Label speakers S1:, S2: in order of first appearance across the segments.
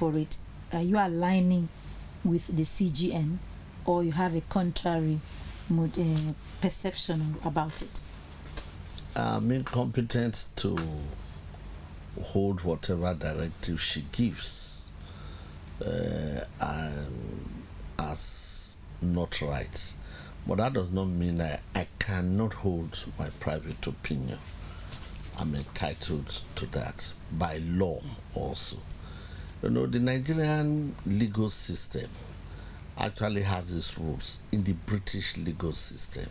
S1: for it, are you aligning with the CGN, or you have a contrary perception about it?
S2: I'm incompetent to hold whatever directive she gives as not right. But that does not mean I cannot hold my private opinion. I'm entitled to that by law also. The Nigerian legal system actually has its roots in the British legal system.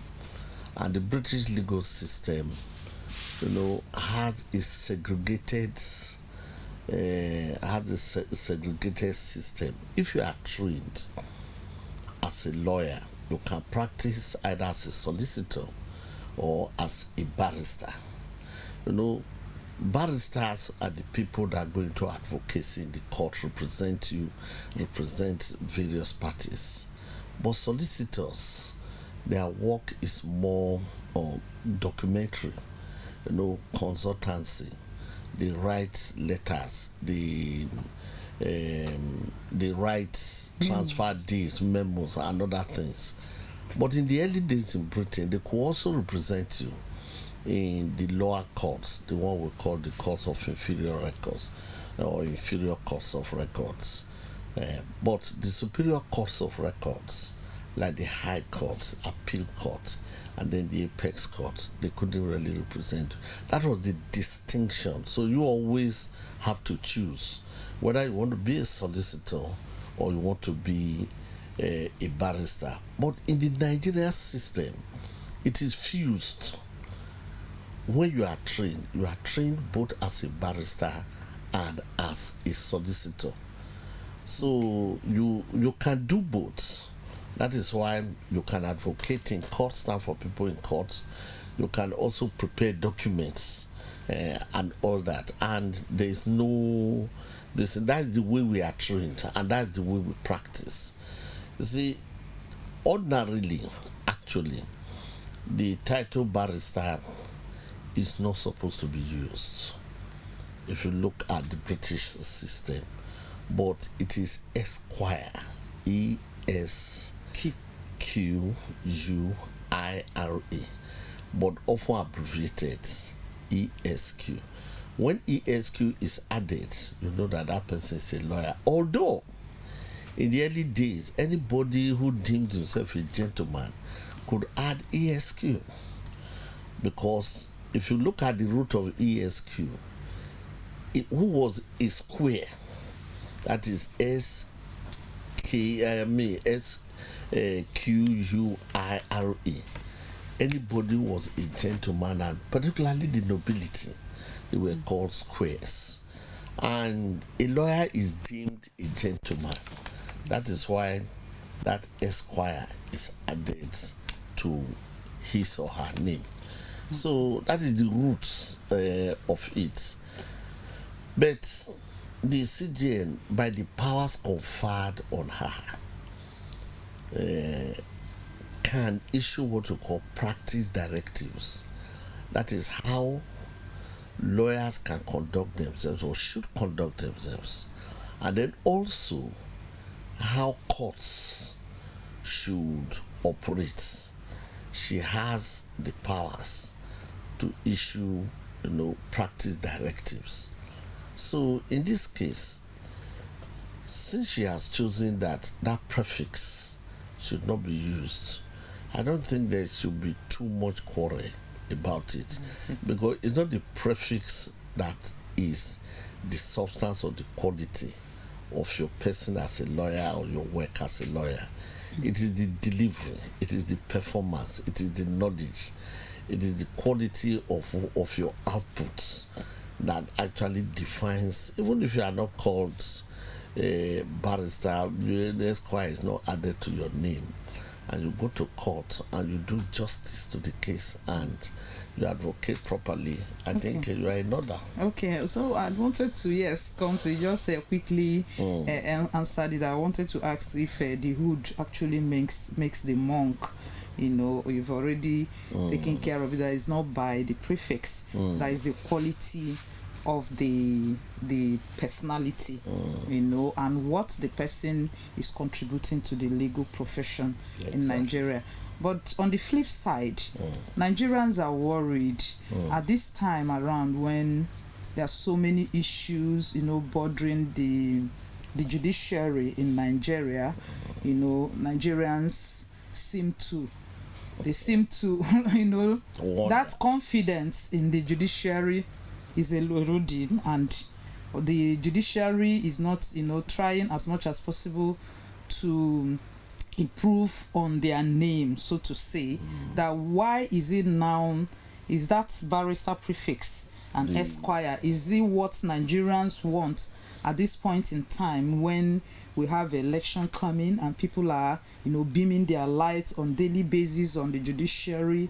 S2: And the British legal system, has a segregated system. If you are trained as a lawyer, you can practice either as a solicitor or as a barrister. Barristers are the people that are going to advocacy in the court, represent various parties. But solicitors, their work is more documentary, consultancy. They write letters, they write transfer deeds, memos, and other things. But in the early days in Britain, they could also represent you in the lower courts, the one we call the courts of inferior records or inferior courts of records. But the superior courts of records, like the High Court, Appeal Court, and then the Apex Court, they couldn't really represent. That was the distinction. So you always have to choose whether you want to be a solicitor or you want to be a barrister. But in the Nigerian system, it is fused. When you are trained both as a barrister and as a solicitor. So you can do both. That is why you can advocate in court, stand for people in court. You can also prepare documents and all that. And that's the way we are trained, and that's the way we practice. You see, ordinarily, actually, the title barrister is not supposed to be used if you look at the British system, but it is Esquire, ESQUIRE, but often abbreviated ESQ. When ESQ is added, you know that person is a lawyer. Although in the early days, anybody who deemed himself a gentleman could add ESQ, because if you look at the root of ESQ, who was a square, that is SQUIRE. Anybody was a gentleman, and particularly the nobility, they were called squares. And a lawyer is deemed a gentleman. That is why that Esquire is added to his or her name. So that is the roots of it. But the CGN, by the powers conferred on her, can issue what we call practice directives. That is how lawyers can conduct themselves or should conduct themselves. And then also how courts should operate. She has the powers to issue, practice directives. So in this case, since she has chosen that prefix should not be used, I don't think there should be too much quarrel about it, because it's not the prefix that is the substance or the quality of your person as a lawyer or your work as a lawyer. It is the delivery, it is the performance, it is the knowledge, it is the quality of your outputs that actually defines. Even if you are not called a barrister, the Esquire is not added to your name, and you go to court and you do justice to the case and you advocate properly, I think you are in order.
S3: Okay, so I wanted to come to just quickly answer it. I wanted to ask if the hood actually makes the monk. You've already taken care of it. That is not by the prefix. That is the quality of the personality, and what the person is contributing to the legal profession in Nigeria. But on the flip side, Nigerians are worried at this time around when there are so many issues, bordering the judiciary in Nigeria. Nigerians seem to that confidence in the judiciary is eroding, and the judiciary is not trying as much as possible to improve on their name, so to say. That why is it now, is that barrister prefix and esquire, is it what Nigerians want at this point in time when we have election coming and people are beaming their lights on daily basis on the judiciary?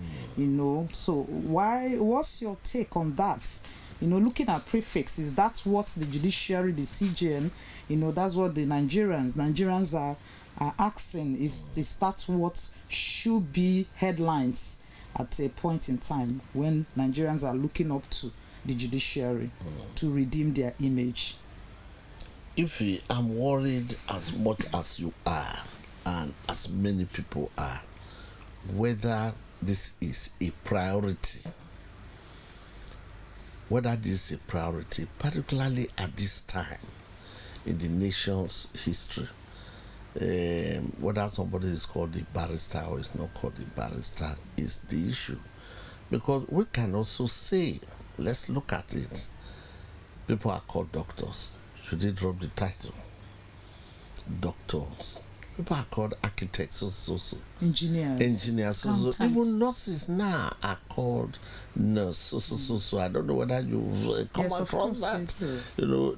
S3: So what's your take on that? Looking at prefix, is that what the judiciary, the CJN, that's what the Nigerians are asking? Is that what should be headlines at a point in time when Nigerians are looking up to the judiciary to redeem their image?
S2: If I'm worried as much as you are, and as many people are, whether this is a priority, particularly at this time in the nation's history, whether somebody is called a barrister or is not called a barrister is the issue. Because we can also say, let's look at it, people are called doctors. Should they drop the title? Doctors. People are called architects, also. Engineers, so even nurses now are called nurse, so. I don't know whether you've come across that.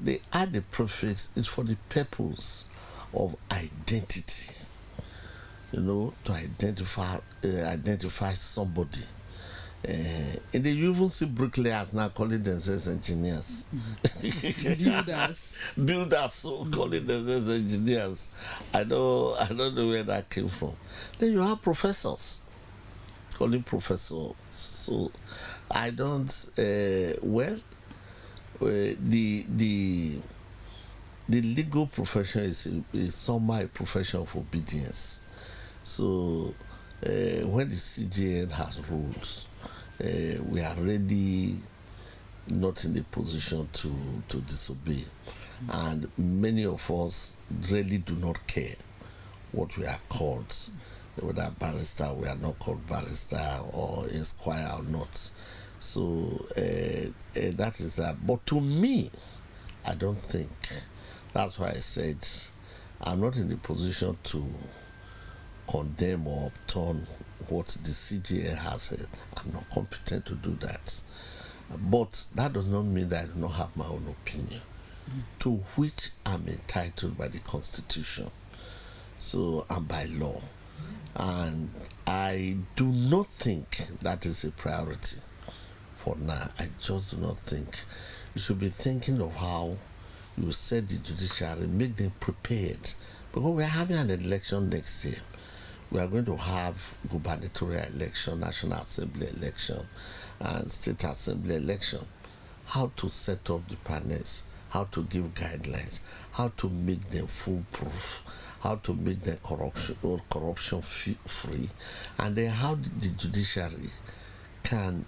S2: They add the prefix is for the purpose of identity. To identify somebody. And you even see bricklayers now calling themselves engineers. Builders so calling themselves engineers. I don't know where that came from. Then you have professors calling professors. So I don't the legal profession is somehow a profession of obedience. So when the CJN has rules, we are really not in a position to disobey, and many of us really do not care what we are called, whether barrister, we are not called barrister, or esquire or not. So that is that. But to me, I don't think. That's why I said I'm not in a position to condemn or upturn what the CJN has said. I'm not competent to do that. But that does not mean that I do not have my own opinion, to which I'm entitled by the Constitution, so and by law. And I do not think that is a priority for now. I just do not think. You should be thinking of how you set the judiciary, make them prepared, because we're having an election next year. We are going to have gubernatorial election, National Assembly election, and State Assembly election. How to set up the panels, how to give guidelines, how to make them foolproof, how to make them corruption free, and then how the judiciary can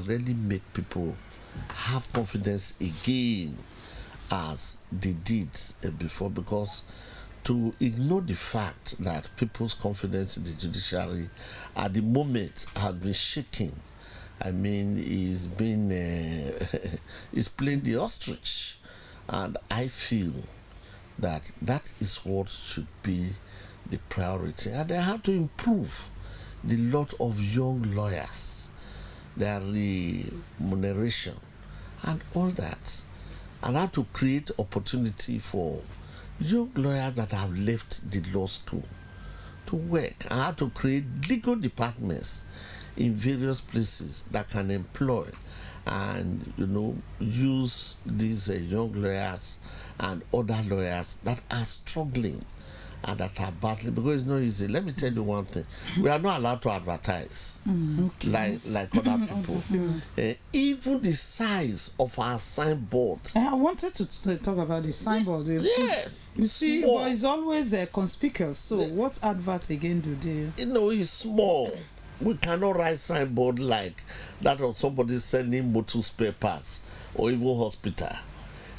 S2: really make people have confidence again as they did before. Because to ignore the fact that people's confidence in the judiciary at the moment has been shaken, I mean, is playing the ostrich. And I feel that is what should be the priority. And they have to improve the lot of young lawyers, their remuneration, and all that. And how to create opportunity for young lawyers that have left the law school to work, and how to create legal departments in various places that can employ and use these young lawyers and other lawyers that are struggling and that are battling, because it's not easy. Let me tell you one thing: we are not allowed to advertise like other people. Even the size of our signboard.
S3: I wanted to talk about the signboard.
S2: Yes,
S3: You see,
S2: small.
S3: but it's always conspicuous. So, what advert again do they?
S2: It's small. We cannot write signboard like that of somebody selling motor spare parts or even hospital.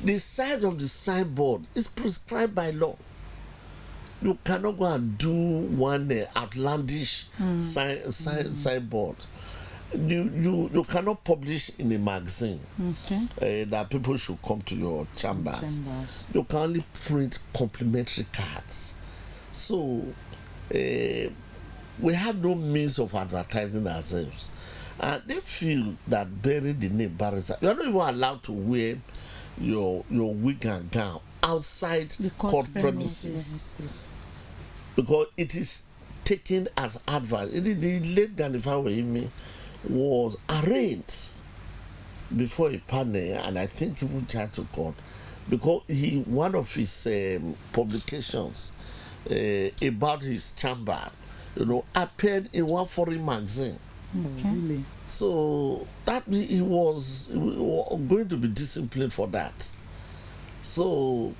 S2: The size of the signboard is prescribed by law. You cannot go and do one outlandish signboard. You cannot publish in a magazine that people should come to your chambers. You can only print complimentary cards. So we have no means of advertising ourselves, and they feel that bearing the name barrister, you are not even allowed to wear your wig and gown outside the court premises, because it is taken as advice. The late Ganifa Wehime was arraigned before a panel, and I think even charged to court, because one of his publications about his chamber, appeared in one foreign magazine.
S3: Really?
S2: So that he was going to be disciplined for that. So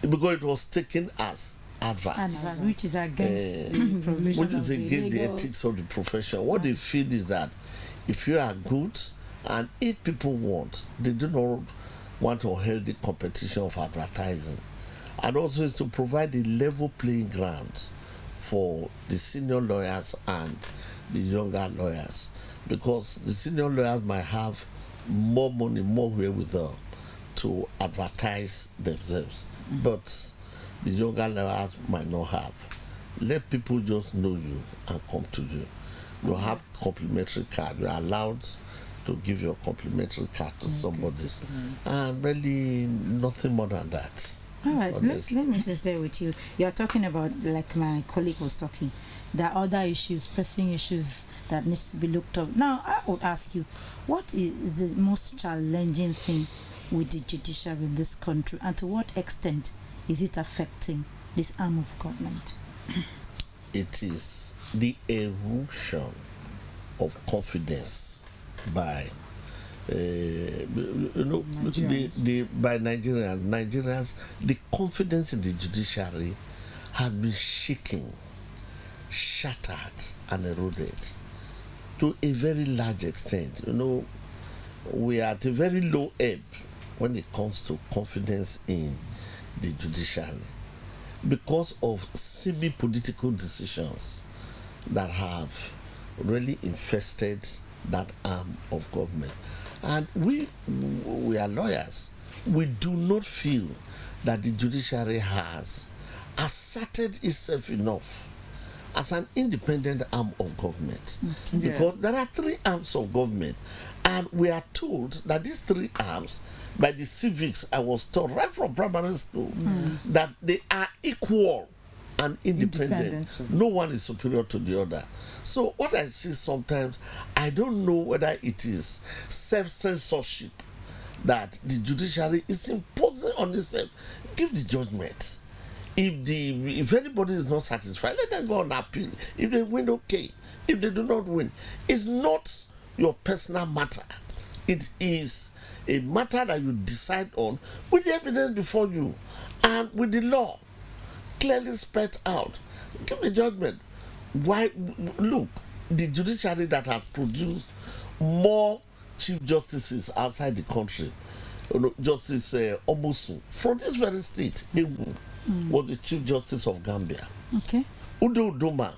S2: because it was taken as advert,
S1: which is against the provision,
S2: which is against the ethics of the profession. What they feel is that if you are good, and if people want, they do not want to hold the competition of advertising, and also is to provide a level playing ground for the senior lawyers and the younger lawyers, because the senior lawyers might have more money, more wherewithal to advertise themselves, but the younger lawyers might not have. Let people just know you and come to you. You have complimentary card. You are allowed to give your complimentary card to somebody, and really nothing more than that.
S1: All right, let me stay with you. You're talking about, like my colleague was talking, there are other issues, pressing issues that needs to be looked up. Now, I would ask you, what is the most challenging thing with the judiciary in this country, and to what extent is it affecting this arm of government?
S2: It is the erosion of confidence by by Nigerians. The confidence in the judiciary has been shaken, shattered, and eroded to a very large extent. We are at a very low ebb when it comes to confidence in the judiciary, because of semi-political decisions that have really infested that arm of government. And we are lawyers. We do not feel that the judiciary has asserted itself enough as an independent arm of government. Because there are three arms of government, and we are told that these three arms, by the civics, I was taught right from primary school, that they are equal and independent. No one is superior to the other. So what I see sometimes, I don't know whether it is self-censorship that the judiciary is imposing on itself. Give the judgment. If anybody is not satisfied, let them go on appeal. If they win, okay. If they do not win, it's not your personal matter. It is a matter that you decide on with the evidence before you and with the law clearly spelled out. Give the judgment. Why? Look, the judiciary that has produced more chief justices outside the country, Justice Omosu from this very state, was the chief justice of Gambia.
S1: Okay.
S2: Udo Udoma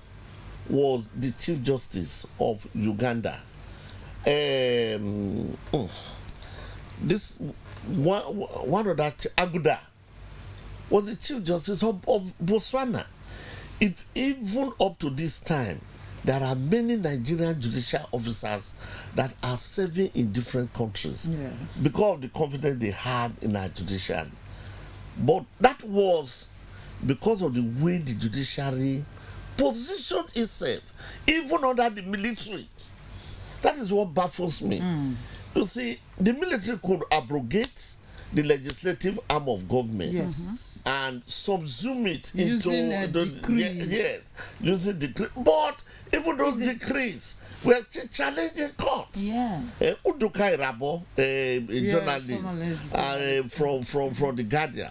S2: was the chief justice of Uganda. This one of that Aguda was the chief justice of Botswana. If even up to this time, there are many Nigerian judicial officers that are serving in different countries because of the confidence they had in our judiciary. But that was because of the way the judiciary positioned itself, even under the military. That is what baffles me. You see, the military could abrogate the legislative arm of government,
S3: Yes.
S2: and subsume it
S3: Using
S2: into
S3: a decree.
S2: yes, using decree. But even those decrees, we are still challenging courts.
S1: Yeah.
S2: Uduka Irabo, a journalist from the Guardian,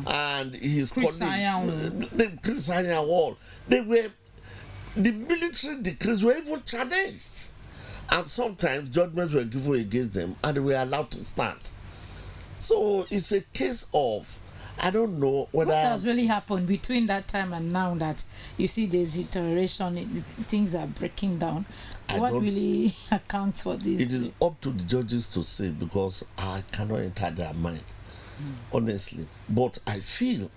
S2: and his
S3: Chris
S2: colleague,
S3: Anyanwu.
S2: the Chris Anyanwu, the military decrees were even challenged, and sometimes judgments were given against them, and they were allowed to stand. So it's a case of, I don't know whether
S1: What has really happened between that time and now that you see there's deterioration, things are breaking down? What really accounts for this?
S2: It is up to the judges to say, because I cannot enter their mind, honestly. But I feel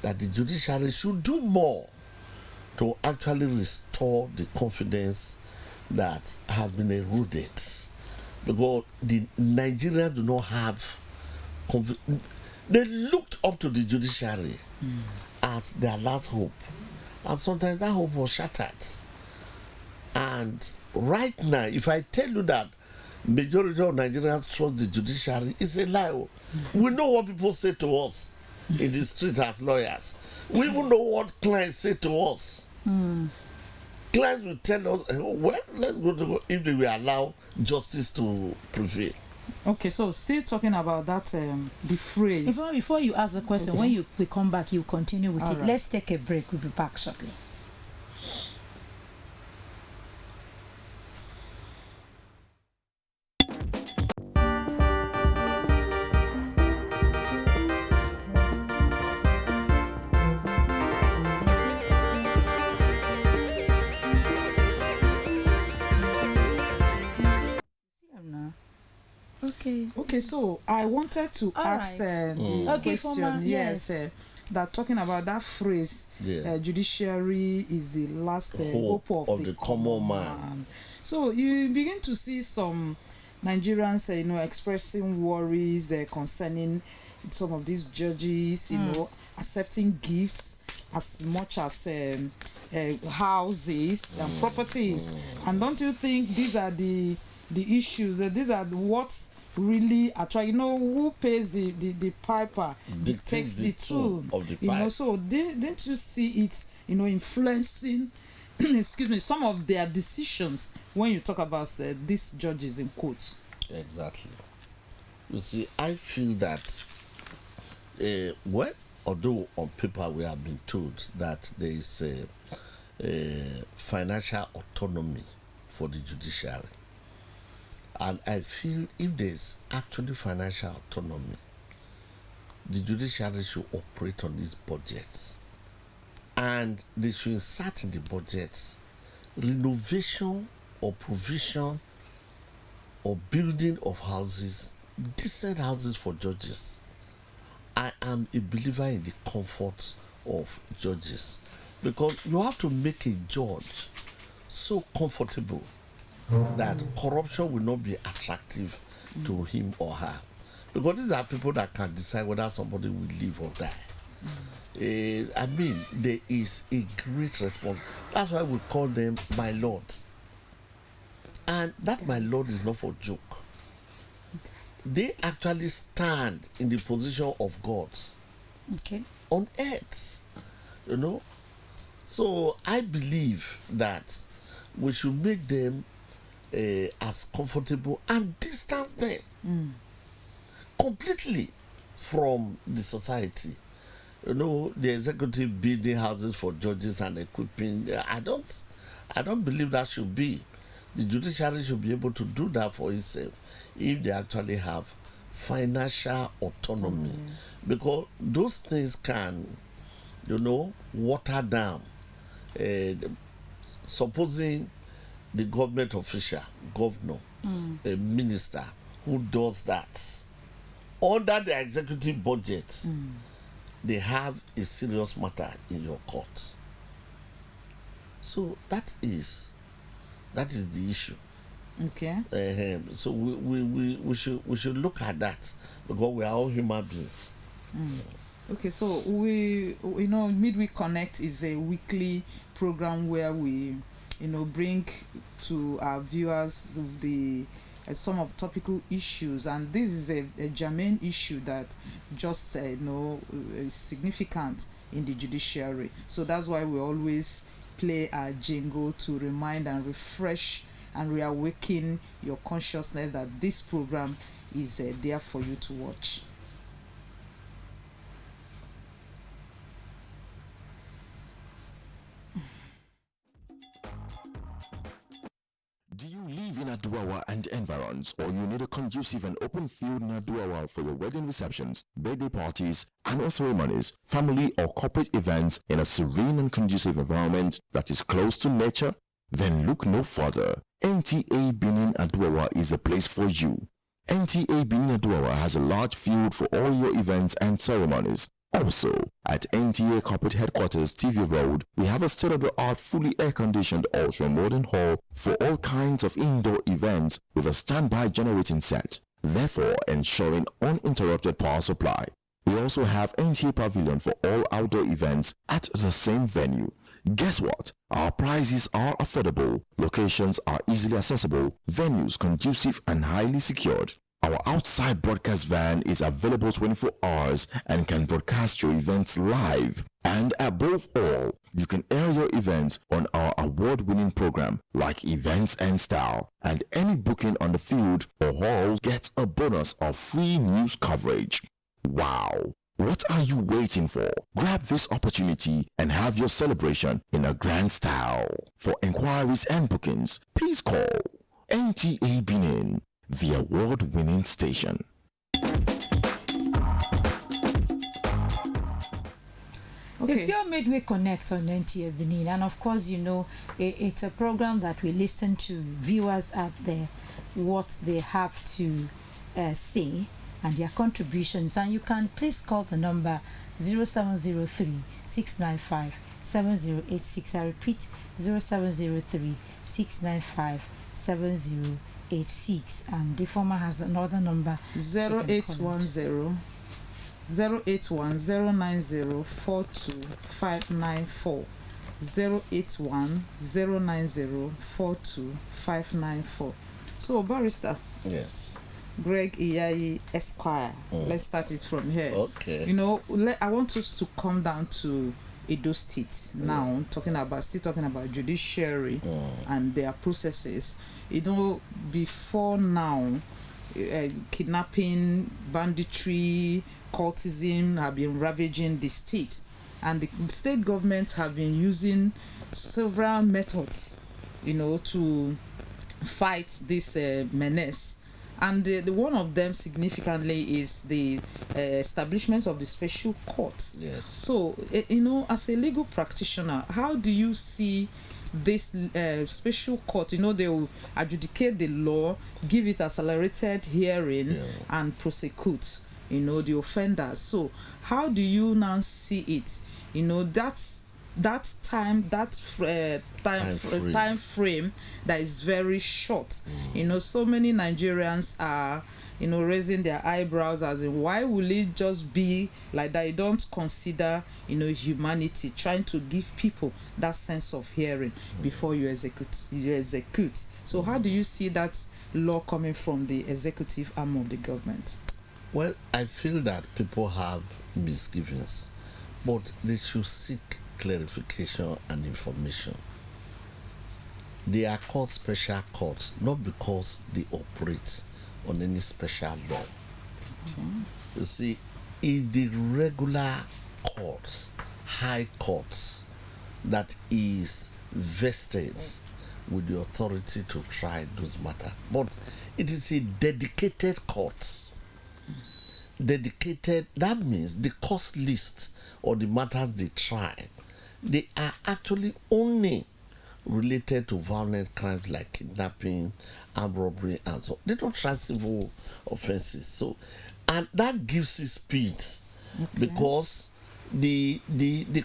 S2: that the judiciary should do more to actually restore the confidence that has been eroded, because the Nigerians do not have they looked up to the judiciary as their last hope, and sometimes that hope was shattered. And right now, if I tell you that majority of Nigerians trust the judiciary, it's a lie. We know what people say to us in the street as lawyers. We even know what clients say to us. Clients will tell us, well, let's go to if they will allow justice to prevail.
S3: Okay, so still talking about that, the phrase.
S1: Before you ask the question, when we come back, you continue with
S3: All
S1: it.
S3: right.
S1: Let's take a break. We'll be back shortly.
S3: Okay, so I wanted to
S1: All
S3: ask
S1: right.
S3: the
S1: Okay,
S3: question.
S1: yes.
S3: That talking about that phrase, judiciary is the last hope of the common man. So you begin to see some Nigerians, expressing worries concerning some of these judges, accepting gifts as much as houses and properties. And don't you think these are the issues? These are what's really attract. Who pays the piper takes the tune
S2: of the pipe.
S3: So didn't you see it influencing excuse me, some of their decisions when you talk about these judges in quotes?
S2: Exactly. You see, I feel that although on paper we have been told that there is a financial autonomy for the judiciary, and I feel if there is actually financial autonomy, the judiciary should operate on these budgets, and they should insert in the budgets renovation or provision or building of houses, decent houses for judges. I am a believer in the comfort of judges, because you have to make a judge so comfortable that corruption will not be attractive to him or her, because these are people that can decide whether somebody will live or die. I mean, there is a great response. That's why we call them my lords, and that my lord is not for joke. They actually stand in the position of gods on earth, so I believe that we should make them as comfortable and distance them completely from the society. The executive building houses for judges and equipping, I don't believe that should be. The judiciary should be able to do that for itself if they actually have financial autonomy, because those things can, water down. Supposing the government official, governor, a minister who does that under the executive budget, they have a serious matter in your court. So that is the issue.
S3: Okay.
S2: So we should look at that, because we are all human beings.
S3: Okay, so Midweek Connect is a weekly program where we bring to our viewers the some of topical issues, and this is a germane issue that just is significant in the judiciary. So that's why we always play our jingle to remind and refresh and reawaken your consciousness that this program is there for you to watch.
S4: Do you live in Aduawa and environs, or you need a conducive and open field in Aduawa for your wedding receptions, birthday parties, annual ceremonies, family or corporate events in a serene and conducive environment that is close to nature? Then look no further. NTA Benin Aduawa is a place for you. NTA Benin Aduawa has a large field for all your events and ceremonies. Also, at NTA Corporate Headquarters, TV Road, we have a state-of-the-art, fully air-conditioned, ultra-modern hall for all kinds of indoor events with a standby generating set, therefore ensuring uninterrupted power supply. We also have NTA Pavilion for all outdoor events at the same venue. Guess what? Our prices are affordable, locations are easily accessible, venues conducive and highly secured. Our outside broadcast van is available 24 hours and can broadcast your events live. And above all, you can air your events on our award-winning program like Events and Style. And any booking on the field or hall gets a bonus of free news coverage. Wow! What are you waiting for? Grab this opportunity and have your celebration in a grand style. For inquiries and bookings, please call NTA Benin, the award-winning station.
S1: Okay. It's still Midweek Connect on NTA Benin, and of course, it's a program that we listen to viewers out there, what they have to say and their contributions. And you can please call the number 0703-695-7086. I repeat, 0703-695-7086. And the former has another number,
S3: 0810 09042594594. 08109042594. So, Barrister.
S2: Yes.
S3: Greg Iyayi Esquire. Let's start it from here.
S2: Okay.
S3: I want us to come down to Edo State now, talking about judiciary and their processes. Before now, kidnapping, banditry, cultism have been ravaging the state, and the state governments have been using several methods, to fight this menace. And the one of them significantly is the establishment of the special courts.
S2: Yes.
S3: So, as a legal practitioner, how do you see this special court? They will adjudicate the law, give it accelerated hearing, and prosecute, the offenders. So, how do you now see it? That time frame that is very short. So many Nigerians are raising their eyebrows as in, why will it just be like that? You don't consider humanity, trying to give people that sense of hearing before you execute. So how do you see that law coming from the executive arm of the government?
S2: Well, I feel that people have misgivings, but they should seek clarification and information. They are called special courts not because they operate on any special law. You see, it's the regular courts, high courts, that is vested with the authority to try those matters. But it is a dedicated court. Dedicated, that means the cost list or the matters they try, they are actually only related to violent crimes like kidnapping, armed robbery, and so. They don't try civil offenses. So, and that gives it speed, because the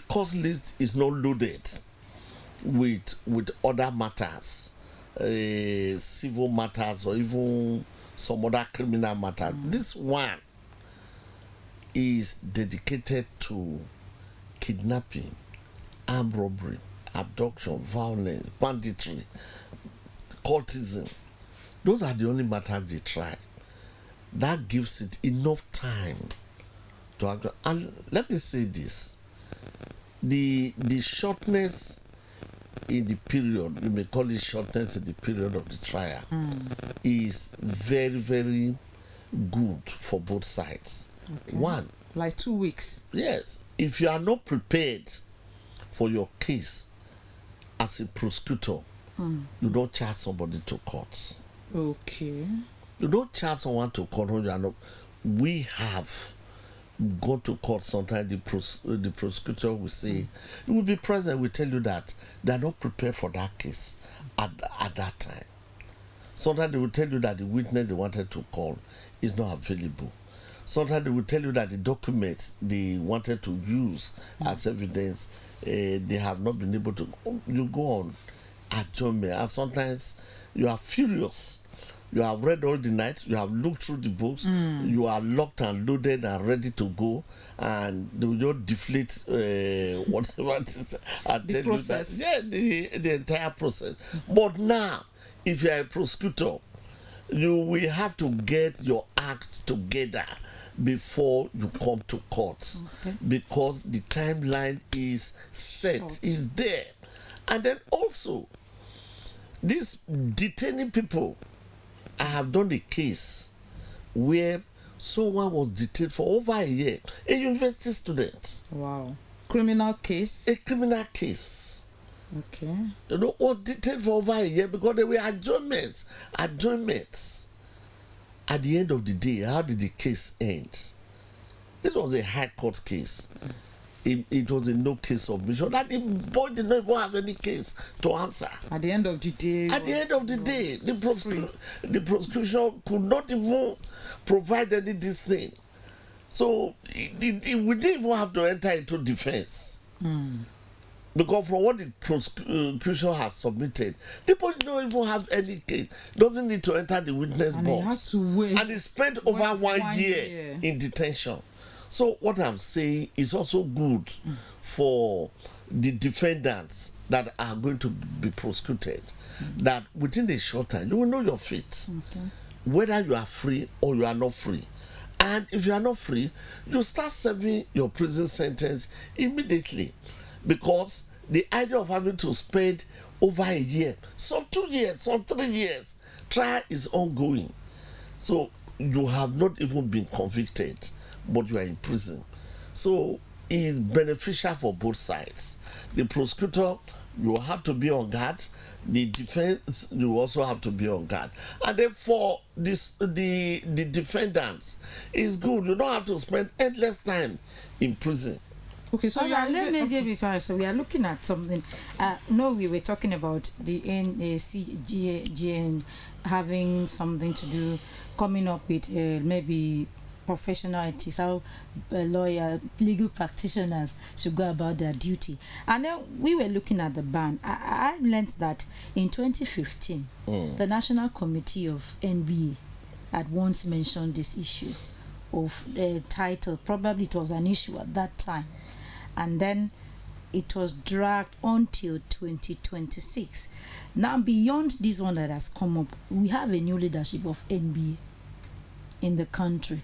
S2: cost list is not loaded with other matters, civil matters, or even some other criminal matters. This one is dedicated to kidnapping, armed robbery, abduction, violence, banditry, cultism, Those are the only matters they try. That gives it enough time to act. And let me say this: the shortness in the period, you may call it shortness in the period of the trial, is very, very good for both sides.
S3: Okay.
S2: One,
S3: like 2 weeks.
S2: yes, if you are not prepared for your case as a prosecutor, you don't charge somebody to court.
S3: Okay.
S2: You don't charge someone to court when you are not. We have gone to court. Sometimes the prosecutor will say, you will be present, will tell you that they are not prepared for that case at that time. Sometimes they will tell you that the witness they wanted to call is not available. Sometimes they will tell you that the document they wanted to use as evidence, they have not been able to. You go on adjournment, and sometimes you are furious. You have read all the night, you have looked through the books, you are locked and loaded and ready to go, and they will just deflate whatever it is and tell
S3: process.
S2: you that, the entire process. But now, if you are a prosecutor, you will have to get your act together before you come to court, because the timeline is set, is there. And then also, these detaining people, I have done a case where someone was detained for over a year, a university student.
S3: Wow. Criminal case?
S2: A criminal case.
S3: Okay.
S2: You know, was detained for over a year because there were adjournments. Adjournments. At the end of the day, how did the case end? This was a high court case. It was a no case submission. That the boy did not even have any case to answer.
S3: At the end of the day.
S2: The prosecution could not even provide any this thing. So we didn't even have to enter into defense. Because from what the prosecution has submitted, the boy don't even have any case. Doesn't need to enter the witness
S3: and
S2: box.
S3: He has to wait.
S2: And he spent over one year in detention. So what I'm saying is also good for the defendants that are going to be prosecuted, that within a short time you will know your fate, whether you are free or you are not free. And if you are not free, you start serving your prison sentence immediately, because the idea of having to spend over a year, some 2 years, some 3 years, trial is ongoing. So you have not even been convicted, but you are in prison. So it is beneficial for both sides. The prosecutor, you have to be on guard. The defense, you also have to be on guard. And then for this, the defendants, it's good. You don't have to spend endless time in prison.
S1: Okay, so let me give it to. So we are looking at something. No, we were talking about the NCGN having something to do, coming up with maybe professional ethics, how lawyer, legal practitioners should go about their duty. And then we were looking at the ban. I learned that in 2015, the National Committee of NBA had once mentioned this issue of title. Probably it was an issue at that time. And then it was dragged until 2026. Now, beyond this one that has come up, we have a new leadership of NBA in the country.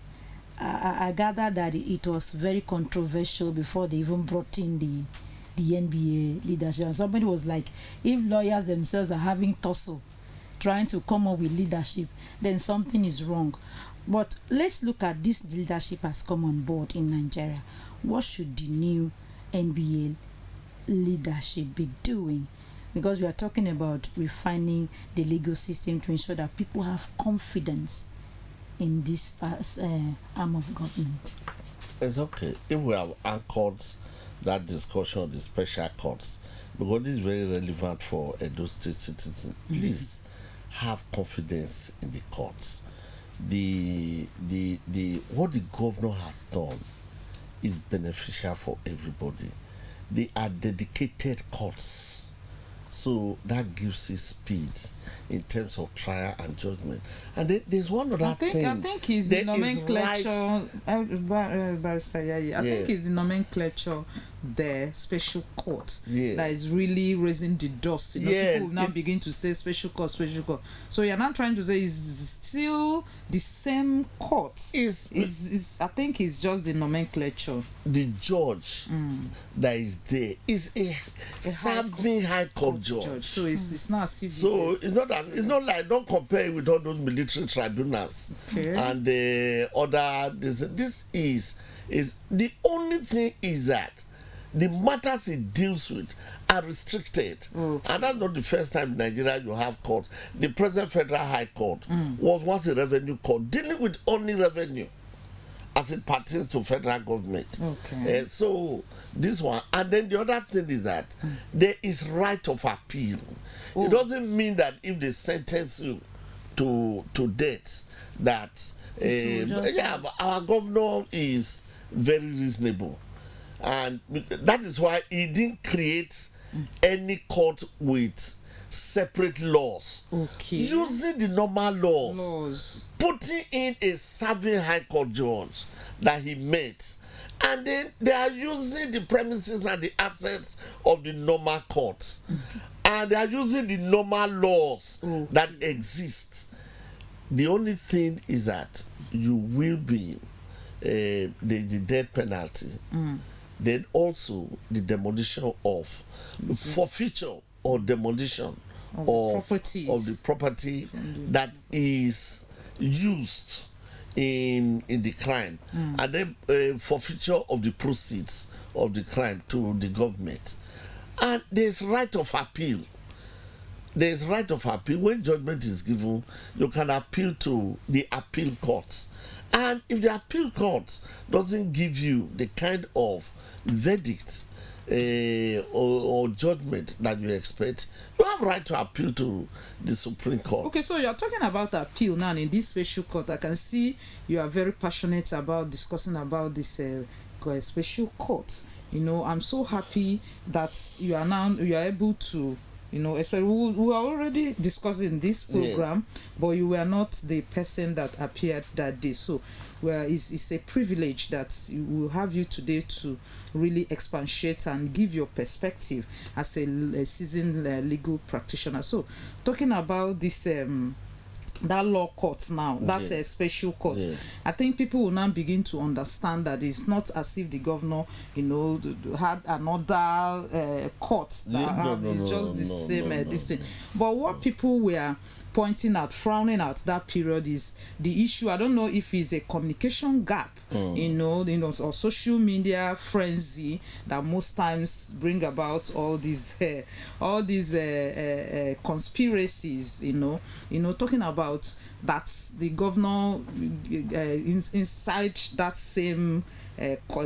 S1: I gather that it was very controversial before they even brought in the NBA leadership. And somebody was like, if lawyers themselves are having tussle trying to come up with leadership, then something is wrong. But let's look at this leadership has come on board in Nigeria. What should the new NBA leadership be doing? Because we are talking about refining the legal system to ensure that people have confidence in this arm of government.
S2: It's okay if we have anchored that discussion on the special courts, because this is very relevant for Edo State citizens. Please have confidence in the courts. The what the governor has done is beneficial for everybody. They are dedicated courts, so that gives it speed in terms of trial and judgment. And then there's one other thing.
S3: I think his nomenclature, Barrister Yayi, I think his nomenclature the special court
S2: Yeah.
S3: that is really raising the dust.
S2: Yeah,
S3: People will now begin to say special court, special court. So you're not trying to say it's still the same court. Is I think it's just the nomenclature.
S2: The judge that is there is a serving high court judge.
S3: So it's not as if
S2: So it's not like, don't compare it with all those military tribunals and the other. This is the only thing is that the matters it deals with are restricted. And that's not the first time in Nigeria you have courts. The present Federal High Court was once a revenue court dealing with only revenue as it pertains to federal government. So this one, and then the other thing is that there is right of appeal. It doesn't mean that if they sentence you to death that but our governor is very reasonable, and that is why he didn't create any court with separate laws. Using the normal laws, putting in a serving high court judge that he met, and then they are using the premises and the assets of the normal courts, and they are using the normal laws that exist. The only thing is that you will be the death penalty, then also the demolition of forfeiture or demolition of the property that is used in the crime, and then forfeiture of the proceeds of the crime to the government. And there's right of appeal. There's right of appeal. When judgment is given, you can appeal to the appeal courts. And if the appeal court doesn't give you the kind of verdict or judgment that you expect, you have right to appeal to the Supreme Court.
S3: Okay, so you're talking about appeal now in this special court. I can see you are very passionate about discussing about this special court. I'm so happy that you are able to, especially we were already discussing this program, but you were not the person that appeared that day. So it's a privilege that we will have you today to really expatiate and give your perspective as a seasoned legal practitioner. So talking about this that law court now, that's a special court. I think people will now begin to understand that it's not as if the governor, had another court that is just the same this thing. But what people were pointing out, frowning at that period is the issue. I don't know if it's a communication gap, or social media frenzy that most times bring about all these conspiracies. Talking about that the governor inside that same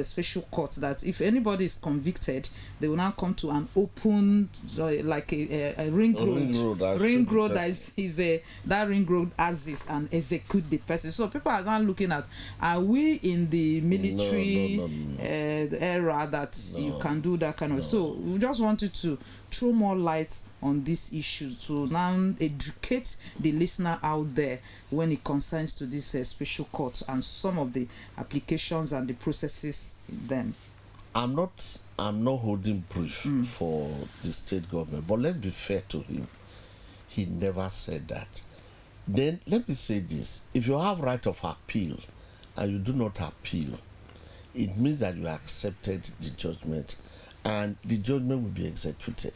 S3: special court, that if anybody is convicted, they will now come to an open like a ring road that ring road axis and execute the person. So people are now looking at, are we in the military era that you can do that kind of? So we just wanted to throw more light on this issue to now educate the listener out there when it concerns to this special court and some of the applications and the processes then.
S2: I'm not holding brief for the state government, but let's be fair to him. He never said that. Then let me say this: if you have right of appeal and you do not appeal, it means that you accepted the judgment, and the judgment will be executed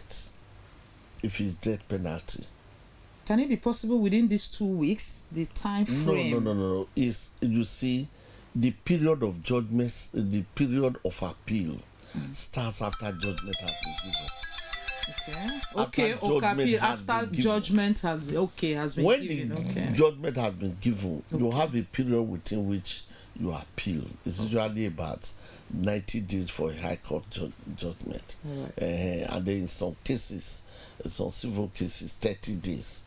S2: if it's death penalty.
S3: Can it be possible within these 2 weeks, the time frame?
S2: No. Is, you see, the period of judgment, the period of appeal starts after judgment has been given. After judgment has been given. When the judgment has been given, you have a period within which you appeal. It's usually about 90 days for a high court judgment. And then in some cases, some civil cases, 30 days.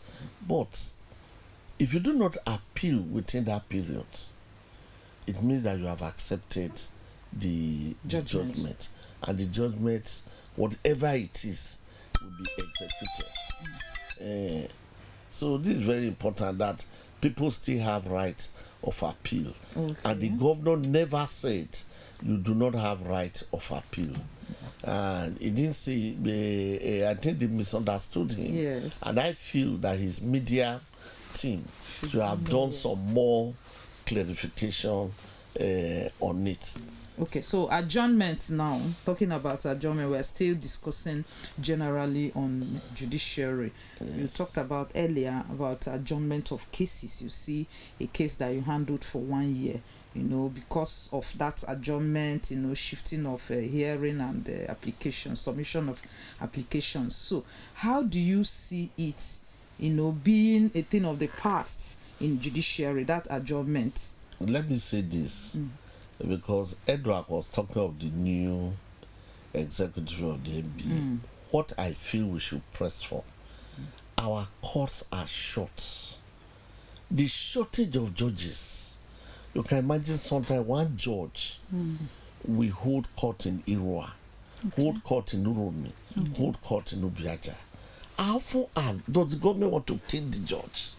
S2: But if you do not appeal within that period, it means that you have accepted the judgment. And the judgment, whatever it is, will be executed. So this is very important, that people still have right of appeal. And the governor never said you do not have right of appeal. and he didn't see. I think they misunderstood him.
S3: Yes.
S2: And I feel that his media team should have done some more clarification on it.
S3: Okay, so adjournment now. Talking about adjournment, we're still discussing generally on judiciary. Yes. You talked about earlier about adjournment of cases. You see a case that you handled for 1 year, because of that adjournment, shifting of hearing and application, submission of applications. So how do you see it, being a thing of the past in judiciary, that adjournment?
S2: Let me say this. Because Edward was talking of the new executive of the NBA. What I feel we should press for, our courts are short. The shortage of judges. You can imagine sometimes one judge we hold court in Irua, hold court in Uromi, hold court in Ubiaja. How far does the government want to take the judge?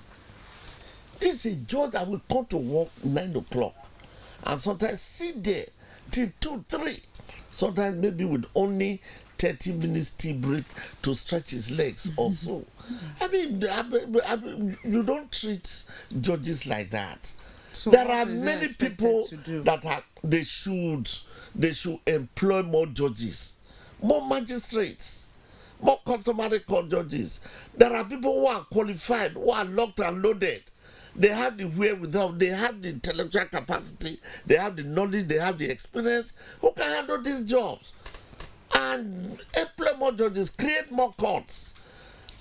S2: This is a judge that will come to work 9 o'clock. And sometimes sit there till 2, 3. Sometimes maybe with only 30 minutes tea break to stretch his legs or so. I mean, you don't treat judges like that. So there are many people that they should employ more judges, more magistrates, more customary court judges. There are people who are qualified, who are locked and loaded. They have the wherewithal, they have the intellectual capacity, they have the knowledge, they have the experience, who can handle these jobs. And employ more judges, create more courts.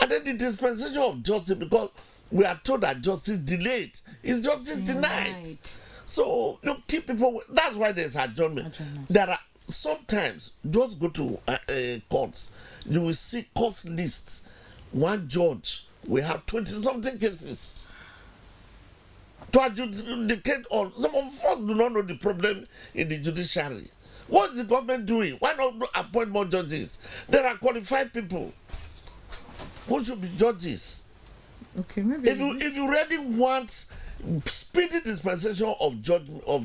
S2: And then the dispensation of justice, because we are told that justice delayed is justice denied. So you keep people, that's why there's adjournment. There are sometimes, just go to courts, you will see court lists. One judge, we have 20-something cases to adjudicate on. Some of us do not know the problem in the judiciary. What is the government doing? Why not appoint more judges? There are qualified people who should be judges.
S3: Okay, maybe
S2: if you really want speedy dispensation of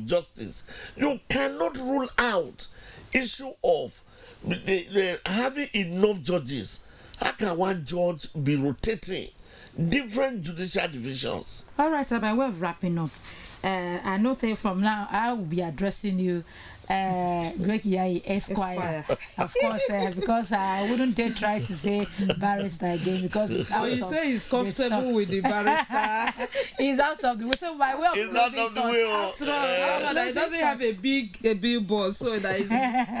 S2: justice, you cannot rule out issue of having enough judges. How can one judge be rotating different judicial divisions?
S1: All right, so by way of wrapping up, I know that from now I will be addressing you Greg Yai Esquire. Of course, because I wouldn't dare try to say barrister again because it's out
S3: you say he's comfortable with the barrister.
S1: He's out of the way. So by way of
S2: he's out of the way.
S3: He doesn't have a billboard, so that he's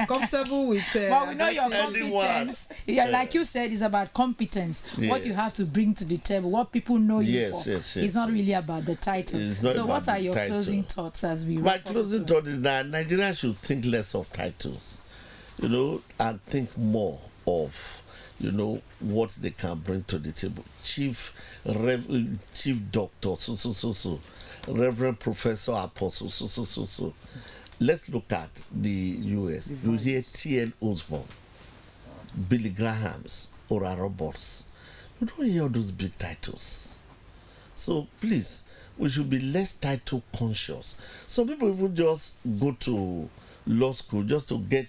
S3: comfortable with.
S1: But we know your competence. Yeah, like you said, it's about competence. Yeah. What you have to bring to the table, what people know you for. It's not really about the title. So, what are your closing thoughts as we?
S2: My closing thought is that Nigeria should think less of titles, and think more of, what they can bring to the table. Chief Doctor, so, Reverend Professor Apostle, so. Let's look at the US. You hear T.L. Osborne, Billy Graham's, Oral Roberts. You don't hear all those big titles. So please, we should be less title conscious. Some people even just go to law school just to get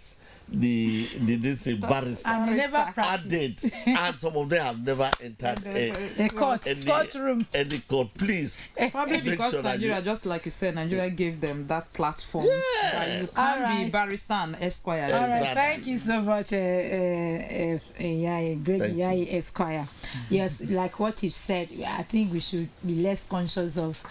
S2: this barrister
S1: and never
S2: added, and some of them have never entered
S1: a courtroom.
S2: Any court, please.
S3: Probably because sure Nigeria, just like you said, Nigeria gave them that platform that you can be barrister and esquire.
S1: All right, thank you so much, Greg Yai Esquire. Yes, like what you said, I think we should be less conscious of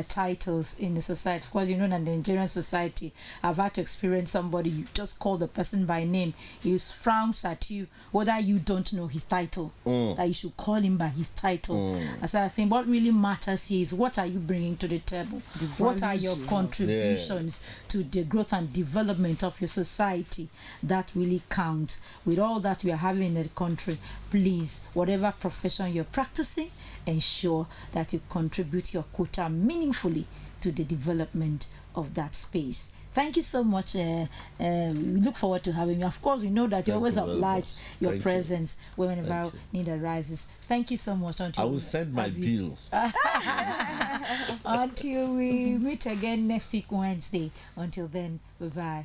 S1: titles in the society. Of course, that the Nigerian society, I've had to experience somebody, you just call the person by name, he frowns at you whether you don't know his title, that you should call him by his title. So I think what really matters here is what are you bringing to the table, what are your contributions to the growth and development of your society. That really counts. With all that we are having in the country, please, whatever profession you're practicing, ensure that you contribute your quota meaningfully to the development of that space. Thank you so much. We look forward to having you. Of course, we know that you always oblige your presence whenever need arises. Thank you so much.
S2: I will send my bill.
S1: Until we meet again next week, Wednesday. Until then, bye-bye.